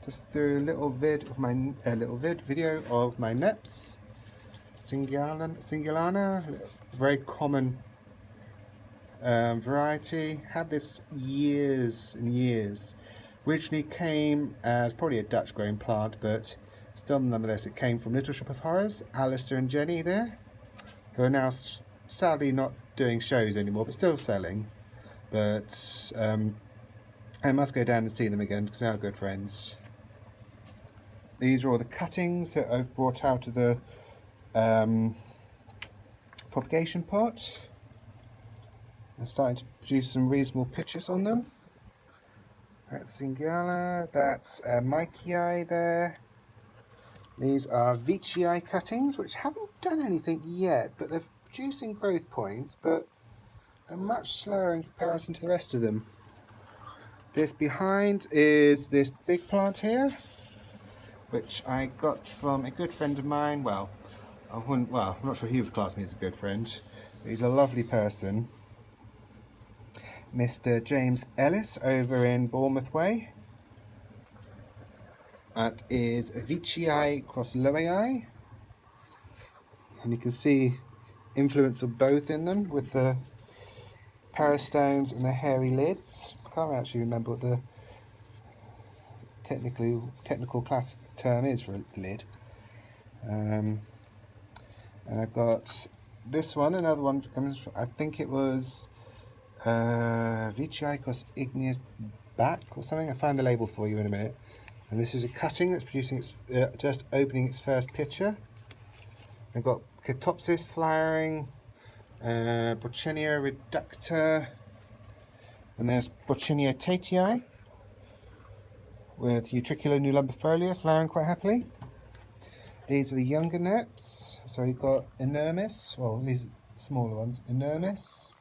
just do a little video of my neps. Singulana, very common variety. Had this years and years. Originally came as probably a Dutch growing plant, but still nonetheless it came from Little Shop of Horrors, Alistair and Jenny there, who are now sadly not doing shows anymore, but still selling. But I must go down and see them again because they are good friends. These are all the cuttings that I've brought out of the propagation pot. I'm starting to produce some reasonable pictures on them. That's Singala, that's Mikei there. These are Veitchii cuttings, which haven't done anything yet, but they're producing growth points, but they're much slower in comparison to the rest of them. This behind is this big plant here, which I got from a good friend of mine. Well, I'm not sure he would class me as a good friend. He's a lovely person. Mr. James Ellis over in Bournemouth Way. That is Veitchii cross Loei. And you can see influence of both in them with the peristomes and the hairy lids. I can't actually remember what the technical classic term is for a lid. And I've got this one, another one, I think it was Veitchii cross igneous back or something. I found the label for you in a minute. And this is a cutting that's producing its, just opening its first pitcher. I've got Catopsis flowering, Brocchinia reducta, and there's Brocchinia tatii with Utricular nullumbifolia flowering quite happily. These are the younger neps. So we've got Inermis, well, these are smaller ones, Inermis,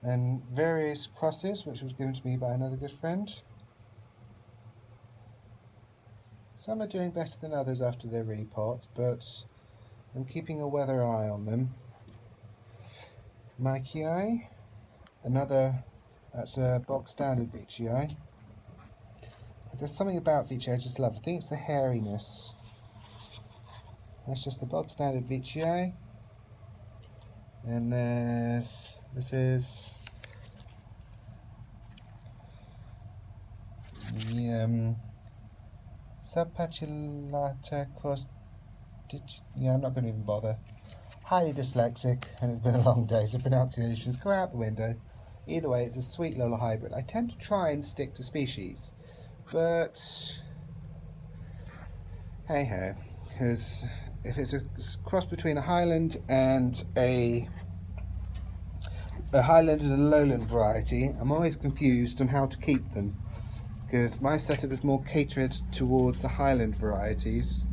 and various crosses, which was given to me by another good friend. Some are doing better than others after their repot, but I'm keeping a weather eye on them. Mikei, another, that's a bog standard Veitchii. There's something about Veitchii I just love. I think it's the hairiness. That's just the bog standard Veitchii. And this is the Subpatulata cross. I'm not going to even bother. Highly dyslexic, and it's been a long day, so pronunciations go out the window. Either way, it's a sweet little hybrid. I tend to try and stick to species, but hey ho, because if it's a cross between a highland and a highland and a lowland variety, I'm always confused on how to keep them, because my setup is more catered towards the highland varieties,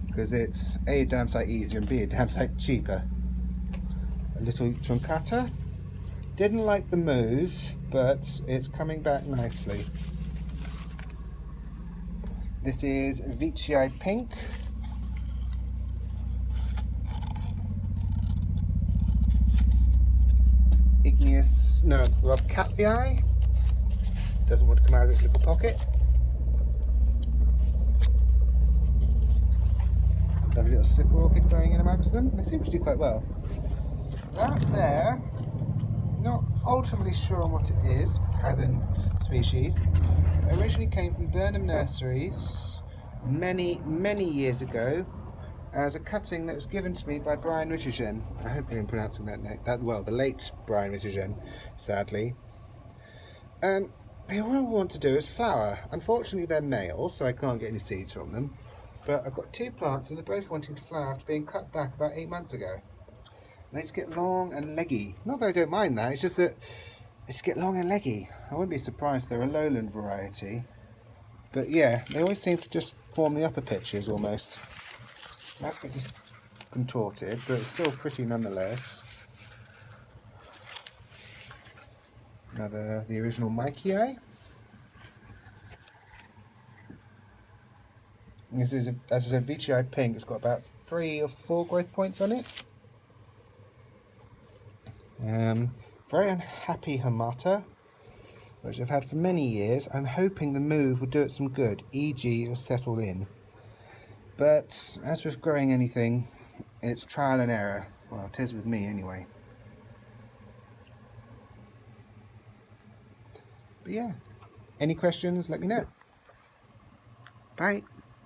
because it's A, damn sight easier, and B, a damn sight cheaper. A little truncata. Didn't like the move, but it's coming back nicely. This is Veitchii pink. Igneous, no, Catlii. Doesn't want to come out of its little pocket. Lovely little slipper orchid growing in amongst them. They seem to do quite well. That there, not ultimately sure on what it is, as in species. It originally came from Burnham Nurseries many years ago as a cutting that was given to me by Brian Richardson. I hope I'm pronouncing that name. Well, the late Brian Richardson, sadly. And all I want to do is flower. Unfortunately, they're males, so I can't get any seeds from them. But I've got two plants, and they're both wanting to flower after being cut back about 8 months ago. They just get long and leggy. Not that I don't mind that, it's just that they just get long and leggy. I wouldn't be surprised if they're a lowland variety. But yeah, they always seem to just form the upper pitches almost. That's a bit just contorted, but it's still pretty nonetheless. The original Mikei. This is, as I said, Veitchii pink. It's got about 3 or 4 growth points on it. Very unhappy Hamata, which I've had for many years. I'm hoping the move will do it some good, e.g. it'll settle in. But as with growing anything, it's trial and error. Well, it is with me anyway. But yeah, any questions, let me know. Bye.